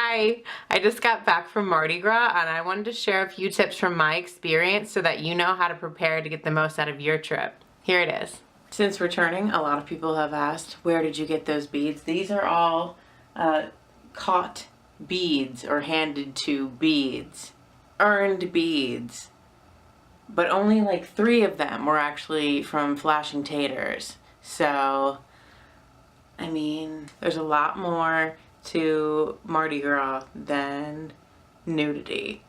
Hi! I just got back from Mardi Gras and I wanted to share a few tips from my experience so that you know how to prepare to get the most out of your trip. Here it is. Since returning, a lot of people have asked, where did you get those beads? These are all caught beads or handed to beads. Earned beads. But only like 3 of them were actually from flashing taters. So, I mean, there's a lot more to Mardi Gras than nudity,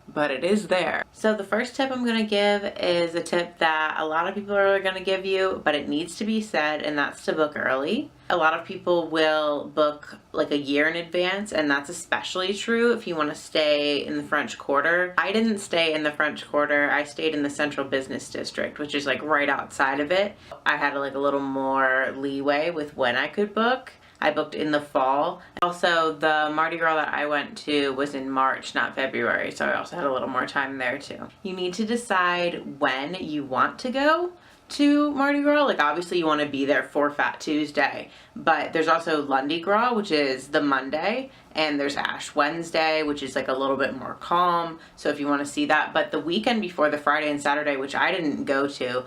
but it is there. So the first tip I'm gonna give is a tip that a lot of people are gonna give you, but it needs to be said, and that's to book early. A lot of people will book like a year in advance, and that's especially true if you want to stay in the French Quarter. I didn't stay in the French Quarter. I stayed in the Central Business District, which is like right outside of it. I had like a little more leeway with when I could book. I booked in the fall. Also, the Mardi Gras that I went to was in March, not February, so I also had a little more time there too. You need to decide when you want to go to Mardi Gras. Like, obviously you want to be there for Fat Tuesday, but there's also Lundi Gras, which is the Monday, and there's Ash Wednesday, which is like a little bit more calm, so if you want to see that. But the weekend before, the Friday and Saturday, which I didn't go to,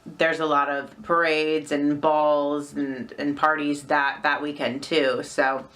there's a lot of parades and balls and parties that weekend too. So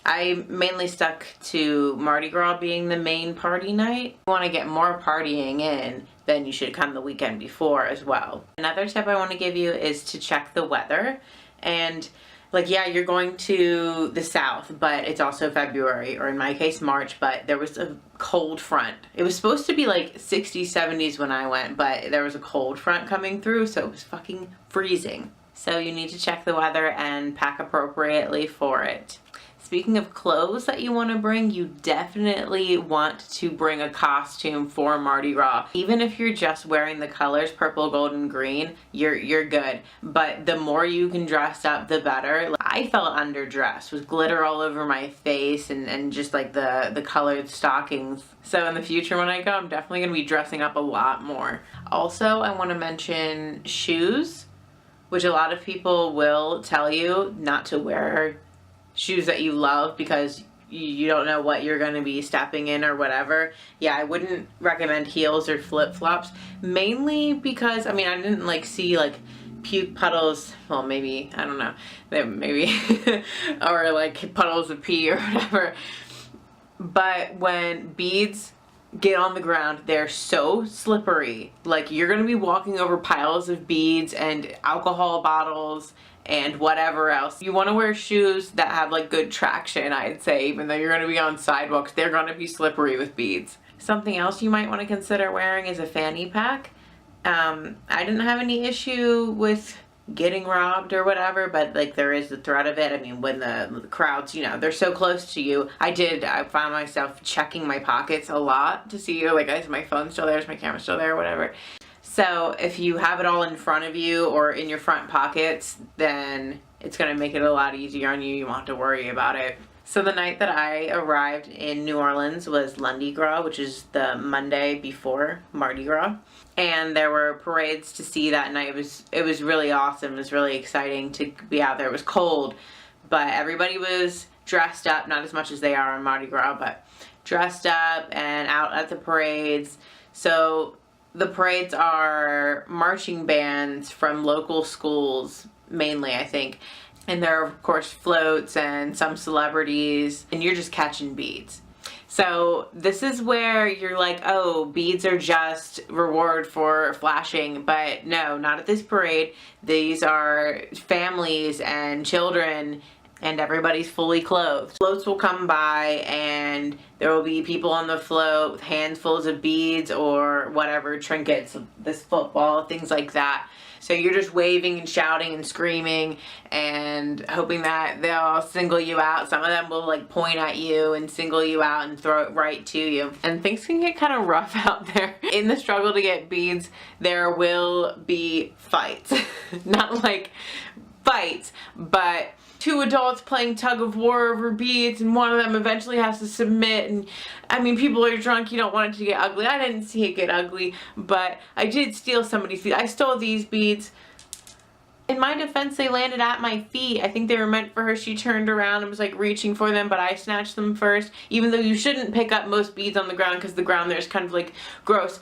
I mainly stuck to Mardi Gras being the main party night. If you want to get more partying in, then you should come the weekend before as well. Another tip I want to give you is to check the weather. And like, yeah, you're going to the south, but it's also February, or in my case March, but there was a cold front. It was supposed to be like 60s, 70s when I went, but there was a cold front coming through, so it was fucking freezing. So you need to check the weather and pack appropriately for it. Speaking of clothes that you want to bring, you definitely want to bring a costume for Mardi Gras. Even if you're just wearing the colors purple, gold, and green, you're good. But the more you can dress up, the better. I felt underdressed with glitter all over my face and just like the colored stockings. So in the future when I go, I'm definitely going to be dressing up a lot more. Also, I want to mention shoes, which a lot of people will tell you not to wear shoes that you love because you don't know what you're going to be stepping in or whatever. Yeah, I wouldn't recommend heels or flip-flops, mainly because, I mean, I didn't like see like puke puddles, well maybe, I don't know, maybe, or like puddles of pee or whatever. But when beads get on the ground, they're so slippery. Like, you're going to be walking over piles of beads and alcohol bottles and whatever else. You want to wear shoes that have like good traction, I'd say, even though you're going to be on sidewalks, they're going to be slippery with beads. Something else you might want to consider wearing is a fanny pack. I didn't have any issue with getting robbed or whatever, but like there is the threat of it. I mean, when the crowds, you know, they're so close to you. I found myself checking my pockets a lot to see, like, is my phone still there, is my camera still there, whatever. So if you have it all in front of you or in your front pockets, then it's going to make it a lot easier on you. You won't have to worry about it. So the night that I arrived in New Orleans was Lundi Gras, which is the Monday before Mardi Gras. And there were parades to see that night. It was really awesome. It was really exciting to be out there. It was cold, but everybody was dressed up, not as much as they are on Mardi Gras, but dressed up and out at the parades. So the parades are marching bands from local schools, mainly, I think. And there are, of course, floats and some celebrities, and you're just catching beads. So this is where you're like, oh, beads are just reward for flashing, but no, not at this parade. These are families and children, and everybody's fully clothed. Floats will come by and there will be people on the float with handfuls of beads or whatever, trinkets, this football, things like that. So you're just waving and shouting and screaming and hoping that they'll single you out. Some of them will like point at you and single you out and throw it right to you. And things can get kind of rough out there. In the struggle to get beads, there will be fights. Not like fights, but 2 adults playing tug of war over beads, and one of them eventually has to submit. And I mean, people are drunk, you don't want it to get ugly. I didn't see it get ugly, but I did steal somebody's beads. I stole these beads. In my defense, they landed at my feet. I think they were meant for her. She turned around and was like reaching for them, but I snatched them first, even though you shouldn't pick up most beads on the ground because the ground there is kind of like gross.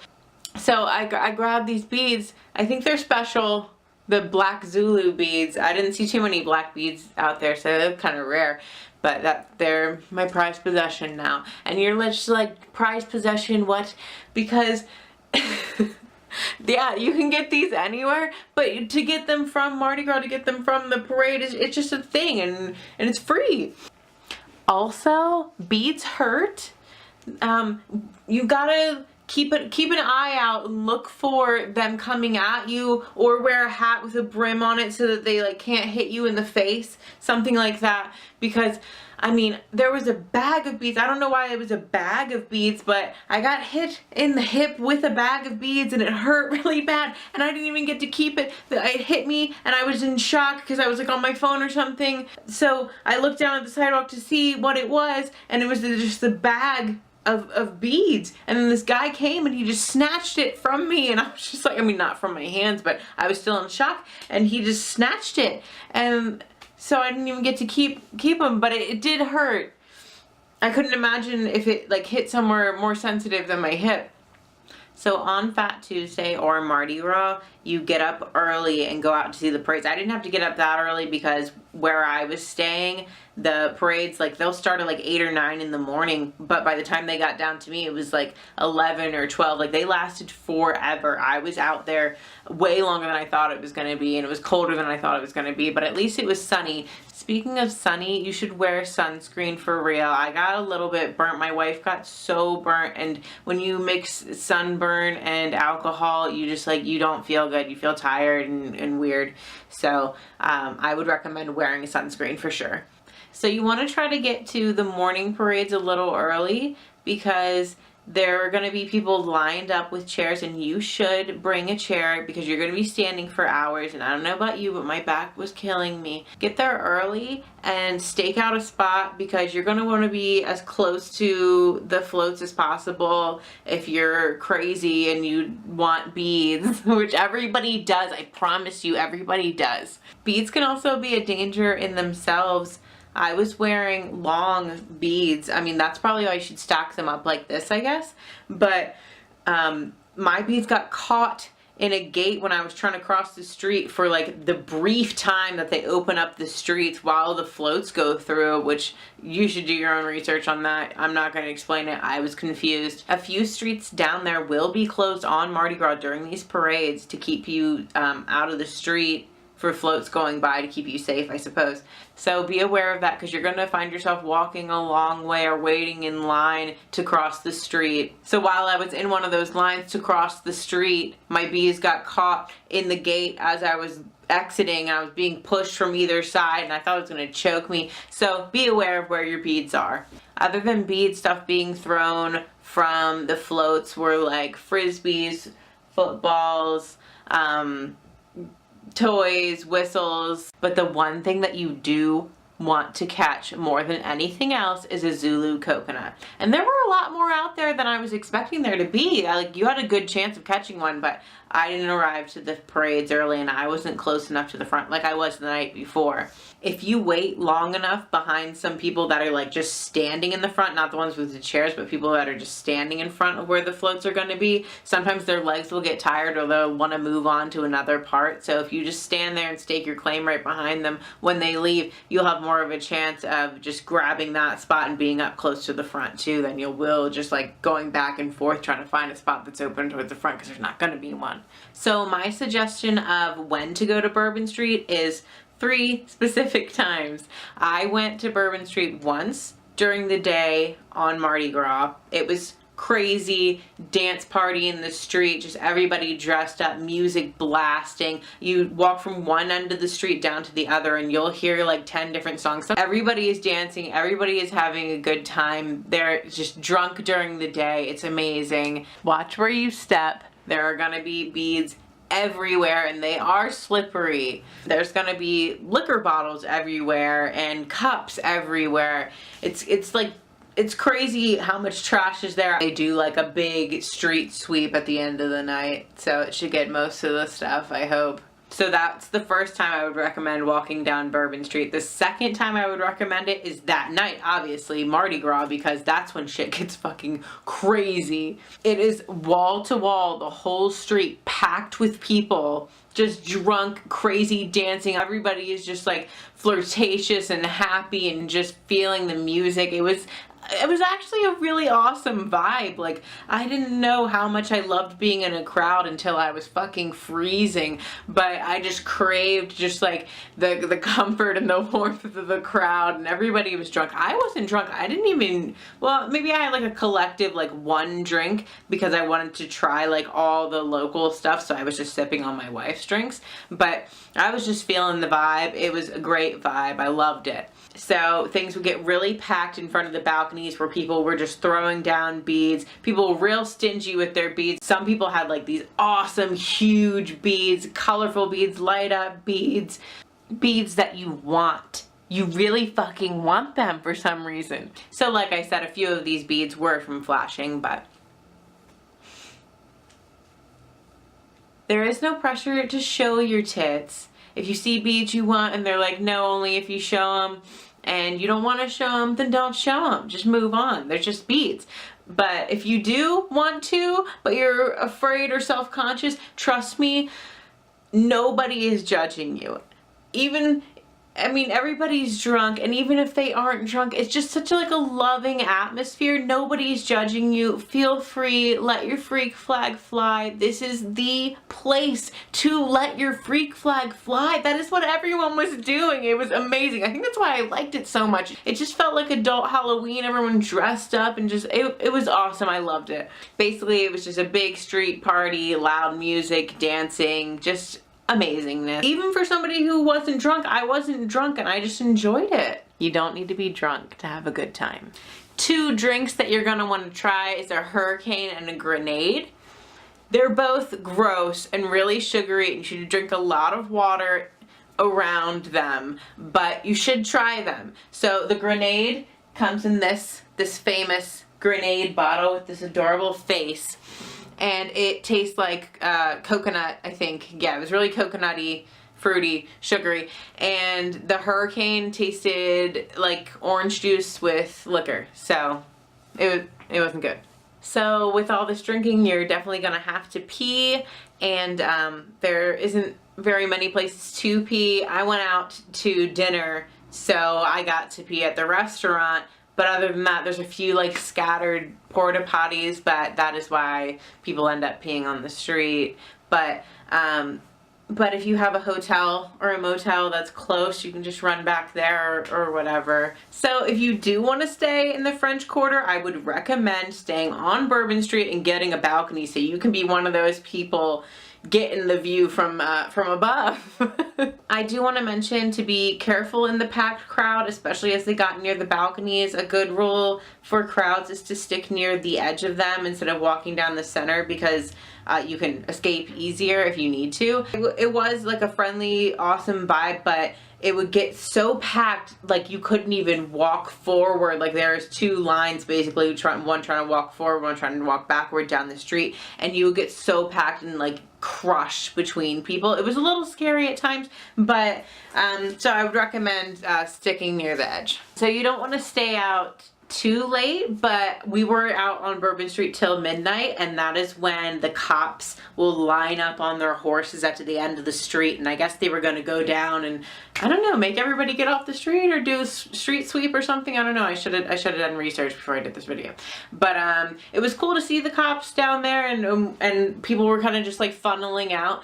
So I grabbed these beads. I think they're special, the black Zulu beads. I didn't see too many black beads out there, so they're kind of rare. But they're my prized possession now. And you're just like, prized possession, what? Because yeah, you can get these anywhere, but to get them from Mardi Gras, to get them from the parade, it's just a thing, and it's free. Also, beads hurt. You gotta keep an eye out and look for them coming at you, or wear a hat with a brim on it so that they like can't hit you in the face, something like that. Because I mean, there was a bag of beads. I don't know why it was a bag of beads, but I got hit in the hip with a bag of beads and it hurt really bad, and I didn't even get to keep it. It hit me and I was in shock because I was like on my phone or something. So I looked down at the sidewalk to see what it was, and it was just the bag of beads. And then this guy came and he just snatched it from me, and I was just like, I mean, not from my hands, but I was still in shock, and he just snatched it. And so I didn't even get to keep them, but it did hurt. I couldn't imagine if it like hit somewhere more sensitive than my hip. So on Fat Tuesday or Mardi Gras, you get up early and go out to see the parades. I didn't have to get up that early because where I was staying, the parades, like they'll start at like 8 or 9 in the morning, but by the time they got down to me, it was like 11 or 12. Like they lasted forever. I was out there way longer than I thought it was going to be, and it was colder than I thought it was going to be, but at least it was sunny. Speaking of sunny, you should wear sunscreen for real. I got a little bit burnt. My wife got so burnt, and when you mix sunburn and alcohol, you just like, you don't feel good. You feel tired and weird. So I would recommend wearing a sunscreen for sure. So you want to try to get to the morning parades a little early, because there are going to be people lined up with chairs, and you should bring a chair because you're going to be standing for hours, and I don't know about you, but my back was killing me. Get there early and stake out a spot, because you're going to want to be as close to the floats as possible if you're crazy and you want beads, which everybody does. I promise you, everybody does. Beads can also be a danger in themselves. I was wearing long beads. I mean, that's probably why you should stack them up like this, I guess. But my beads got caught in a gate when I was trying to cross the street for like the brief time that they open up the streets while the floats go through, which you should do your own research on that. I'm not going to explain it. I was confused. A few streets down there will be closed on Mardi Gras during these parades to keep you out of the street, for floats going by, to keep you safe, I suppose. So be aware of that, because you're going to find yourself walking a long way or waiting in line to cross the street. So while I was in one of those lines to cross the street, my beads got caught in the gate as I was exiting. I was being pushed from either side, and I thought it was going to choke me. So be aware of where your beads are. Other than bead stuff being thrown from the floats were like frisbees, footballs, toys, whistles, but the one thing that you do want to catch more than anything else is a Zulu coconut. And there were a lot more out there than I was expecting there to be. Like, you had a good chance of catching one, but I didn't arrive to the parades early, and I wasn't close enough to the front like I was the night before. If you wait long enough behind some people that are like just standing in the front, not the ones with the chairs, but people that are just standing in front of where the floats are going to be, sometimes their legs will get tired or they'll want to move on to another part. So if you just stand there and stake your claim right behind them, when they leave, you'll have more of a chance of just grabbing that spot and being up close to the front too than you will just like going back and forth trying to find a spot that's open towards the front, because there's not going to be one. So my suggestion of when to go to Bourbon Street is 3 specific times. I went to Bourbon Street once during the day on Mardi Gras. It was crazy dance party in the street, just everybody dressed up, music blasting. You walk from one end of the street down to the other and you'll hear like 10 different songs. Everybody is dancing, everybody is having a good time. They're just drunk during the day. It's amazing. Watch where you step. There are gonna be beads everywhere, and they are slippery. There's gonna be liquor bottles everywhere and cups everywhere. It's crazy how much trash is there. They do like a big street sweep at the end of the night, so it should get most of the stuff, I hope. So that's the first time I would recommend walking down Bourbon Street. The second time I would recommend it is that night, obviously, Mardi Gras, because that's when shit gets fucking crazy. It is wall to wall, the whole street packed with people, just drunk, crazy dancing. Everybody is just like flirtatious and happy and just feeling the music. It was actually a really awesome vibe. Like, I didn't know how much I loved being in a crowd until I was fucking freezing, but I just craved just like the comfort and the warmth of the crowd, and everybody was drunk. I wasn't drunk. I didn't even, well, maybe I had like a collective like one drink because I wanted to try like all the local stuff, so I was just sipping on my wife's drinks, but I was just feeling the vibe. It was a great vibe. I loved it. So things would get really packed in front of the balconies where people were just throwing down beads. People were real stingy with their beads. Some people had like these awesome huge beads, colorful beads, light up beads, beads that you want. You really fucking want them for some reason. So like I said, a few of these beads were from flashing, but there is no pressure to show your tits. If you see beads you want and they're like, no, only if you show them, and you don't want to show them, then don't show them. Just move on. They're just beads. But if you do want to, but you're afraid or self-conscious, trust me, nobody is judging you. I mean, everybody's drunk, and even if they aren't drunk, it's just such like a loving atmosphere. Nobody's judging you. Feel free. Let your freak flag fly. This is the place to let your freak flag fly. That is what everyone was doing. It was amazing. I think that's why I liked it so much. It just felt like adult Halloween. Everyone dressed up and just, it was awesome. I loved it. Basically, it was just a big street party, loud music, dancing, just amazingness. Even for somebody who wasn't drunk, I wasn't drunk and I just enjoyed it. You don't need to be drunk to have a good time. 2 drinks that you're gonna want to try is a hurricane and a grenade. They're both gross and really sugary, and you should drink a lot of water around them, but you should try them. So the grenade comes in this famous grenade bottle with this adorable face. And it tastes like coconut, I think. Yeah, it was really coconutty, fruity, sugary. And the hurricane tasted like orange juice with liquor. So it wasn't good. So with all this drinking, you're definitely gonna have to pee, and there isn't very many places to pee. I went out to dinner, so I got to pee at the restaurant. But other than that, there's a few like scattered porta potties, but that is why people end up peeing on the street. But if you have a hotel or a motel that's close, you can just run back there or whatever. So if you do want to stay in the French Quarter, I would recommend staying on Bourbon Street and getting a balcony so you can be one of those people getting the view from above. I do want to mention to be careful in the packed crowd, especially as they got near the balconies. A good rule for crowds is to stick near the edge of them instead of walking down the center, because you can escape easier if you need to. It was like a friendly, awesome vibe, but it would get so packed, like you couldn't even walk forward. Like there's 2 lines basically, one trying to walk forward, one trying to walk backward down the street, and you would get so packed and like crushed between people. It was a little scary at times, but so I would recommend sticking near the edge. So you don't want to stay out too late, but we were out on Bourbon Street till midnight, and that is when the cops will line up on their horses at the end of the street, and I guess they were going to go down and, I don't know, make everybody get off the street or do a street sweep or something. I don't know. I should have done research before I did this video. But it was cool to see the cops down there, and people were kind of just like funneling out.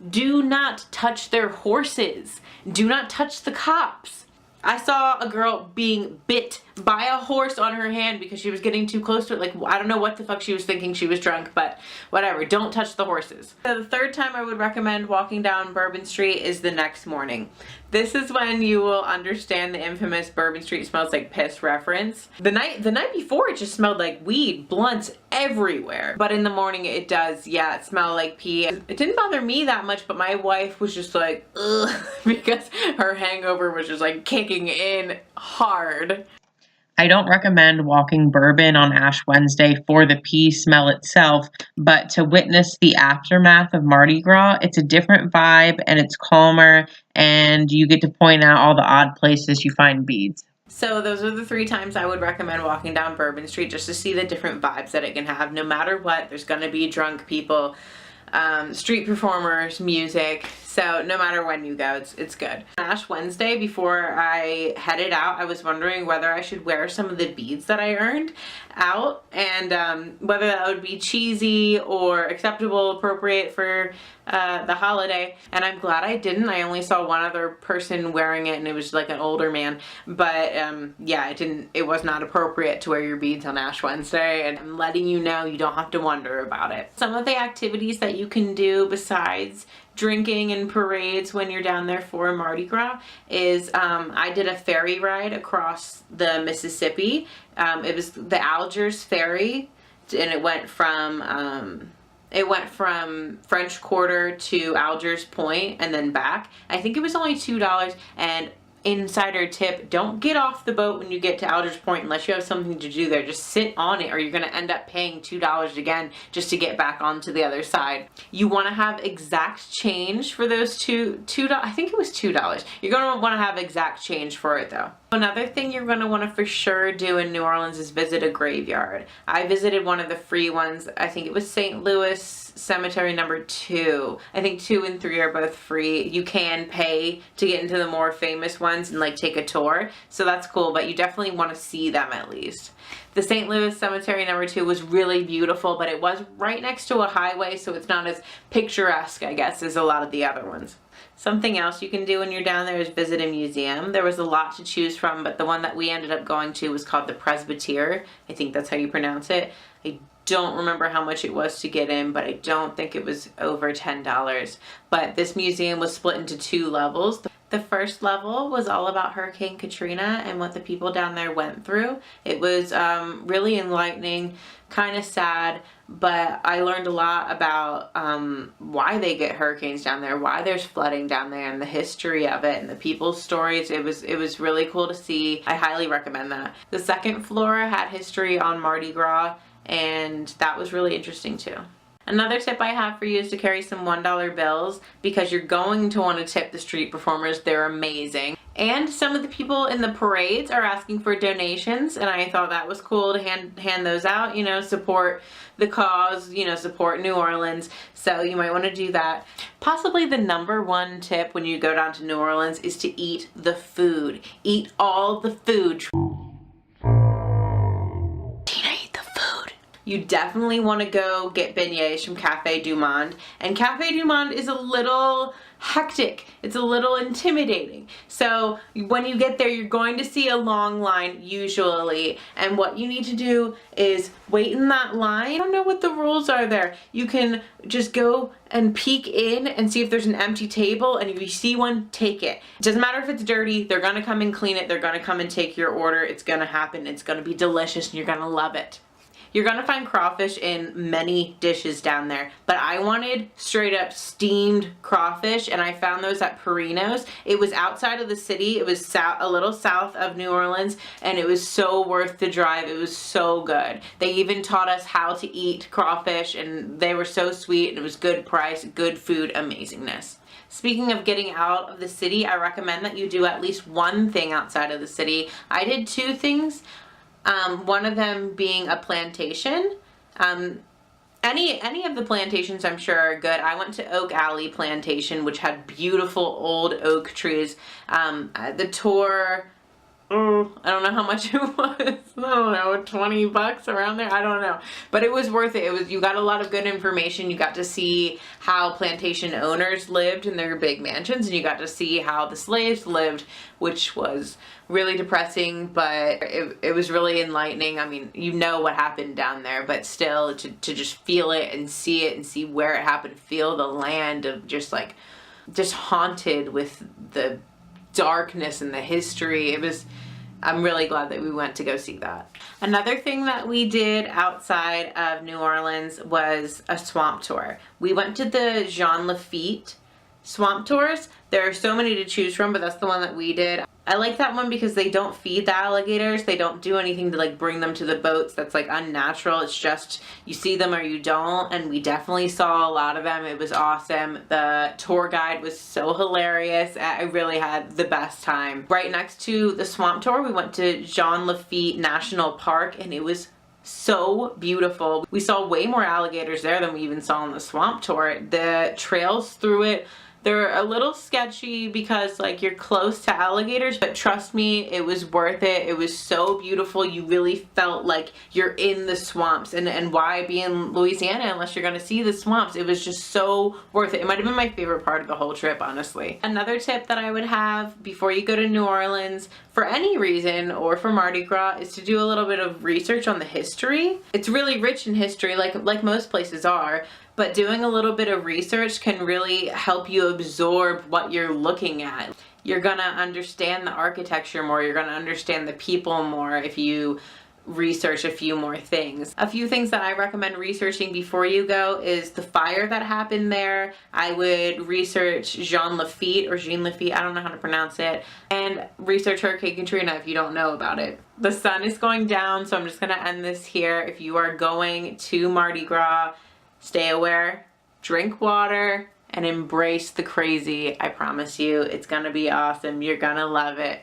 Do not touch their horses. Do not touch the cops. I saw a girl being bit by a horse on her hand because she was getting too close to it. Like, I don't know what the fuck she was thinking. She was drunk, but whatever. Don't touch the horses. So the third time I would recommend walking down Bourbon Street is the next morning. This is when you will understand the infamous Bourbon Street smells like piss reference. The night before, it just smelled like weed, blunts everywhere. But in the morning it does, yeah, it smelled like pee. It didn't bother me that much, but my wife was just like, ugh, because her hangover was just like kicking in hard. I don't recommend walking Bourbon on Ash Wednesday for the pea smell itself, but to witness the aftermath of Mardi Gras, it's a different vibe and it's calmer, and you get to point out all the odd places you find beads. So those are the 3 times I would recommend walking down Bourbon Street, just to see the different vibes that it can have. No matter what, there's going to be drunk people, street performers, music. So no matter when you go, it's good. Ash Wednesday, before I headed out, I was wondering whether I should wear some of the beads that I earned out, and whether that would be cheesy or acceptable, appropriate for the holiday. And I'm glad I didn't. I only saw one other person wearing it, and it was like an older man. But yeah, it was not appropriate to wear your beads on Ash Wednesday, and I'm letting you know you don't have to wonder about it. Some of the activities that you can do besides drinking and parades when you're down there for Mardi Gras is I did a ferry ride across the Mississippi. It was the Algiers ferry, and it went from French Quarter to Algiers Point and then back. I think it was only $2, and insider tip, don't get off the boat when you get to Algiers Point unless you have something to do there. Just sit on it, or you're going to end up paying $2 again just to get back onto the other side. You want to have exact change for those $2. I think it was $2. You're going to want to have exact change for it though. Another thing you're going to want to for sure do in New Orleans is visit a graveyard. I visited one of the free ones. I think it was St. Louis Cemetery number 2. I think 2 and 3 are both free. You can pay to get into the more famous ones and like take a tour, so that's cool, but you definitely want to see them at least. The St. Louis Cemetery number 2 was really beautiful, but it was right next to a highway, so it's not as picturesque, I guess, as a lot of the other ones. Something else you can do when you're down there is visit a museum. There was a lot to choose from, but the one that we ended up going to was called the Presbytere. I think that's how you pronounce it. I don't remember how much it was to get in, but I don't think it was over $10. But this museum was split into 2 levels. The first level was all about Hurricane Katrina and what the people down there went through. It was really enlightening, kind of sad, but I learned a lot about why they get hurricanes down there, why there's flooding down there, and the history of it, and the people's stories. It was really cool to see. I highly recommend that. The second floor had history on Mardi Gras, and that was really interesting too. Another tip I have for you is to carry some $1 bills, because you're going to want to tip the street performers. They're amazing. And some of the people in the parades are asking for donations, and I thought that was cool to hand those out, you know, support the cause, you know, support New Orleans. So you might want to do that. Possibly the number 1 tip when you go down to New Orleans is to eat the food. Eat all the food. You definitely want to go get beignets from Café du Monde. And Café du Monde is a little hectic. It's a little intimidating. So when you get there, you're going to see a long line usually. And what you need to do is wait in that line. I don't know what the rules are there. You can just go and peek in and see if there's an empty table, and if you see one, take it. It doesn't matter if it's dirty. They're going to come and clean it. They're going to come and take your order. It's going to happen. It's going to be delicious, and you're going to love it. You're gonna find crawfish in many dishes down there, but I wanted straight up steamed crawfish, and I found those at Perino's. It was outside of the city. It was a little south of New Orleans, and it was so worth the drive. It was so good. They even taught us how to eat crawfish, and they were so sweet, and it was good price, good food, amazingness. Speaking of getting out of the city, I recommend that you do at least one thing outside of the city. I did 2 things. One of them being a plantation. Any of the plantations I'm sure are good. I went to Oak Alley Plantation, which had beautiful old oak trees. The tour, I don't know how much it was. I don't know, $20 around there. I don't know, but it was worth it. You got a lot of good information. You got to see how plantation owners lived in their big mansions, and you got to see how the slaves lived, which was really depressing, but it was really enlightening. I mean, you know what happened down there, but still to just feel it and see where it happened, feel the land of just haunted with the darkness and the history. I'm really glad that we went to go see that. Another thing that we did outside of New Orleans was a swamp tour. We went to the Jean Lafitte swamp tours. There are so many to choose from, but that's the one that we did. I like that one because they don't feed the alligators. They don't do anything to like bring them to the boats that's like unnatural. It's just you see them or you don't, and we definitely saw a lot of them. It was awesome. The tour guide was so hilarious. I really had the best time. Right next to the swamp tour, we went to Jean Lafitte National Park, and it was so beautiful. We saw way more alligators there than we even saw on the swamp tour. The trails through it, they're a little sketchy because like you're close to alligators, but trust me, it was worth it. It was so beautiful. You really felt like you're in the swamps, and why be in Louisiana unless you're gonna see the swamps? It was just so worth it. It might have been my favorite part of the whole trip, honestly. Another tip that I would have before you go to New Orleans for any reason or for Mardi Gras is to do a little bit of research on the history. It's really rich in history, like most places are, but doing a little bit of research can really help you absorb what you're looking at. You're gonna understand the architecture more, you're gonna understand the people more if you research a few more things. A few things that I recommend researching before you go is the fire that happened there. I would research Jean Lafitte, I don't know how to pronounce it, and research Hurricane Katrina if you don't know about it. The sun is going down, so I'm just gonna end this here. If you are going to Mardi Gras, stay aware, drink water, and embrace the crazy. I promise you, it's gonna be awesome. You're gonna love it.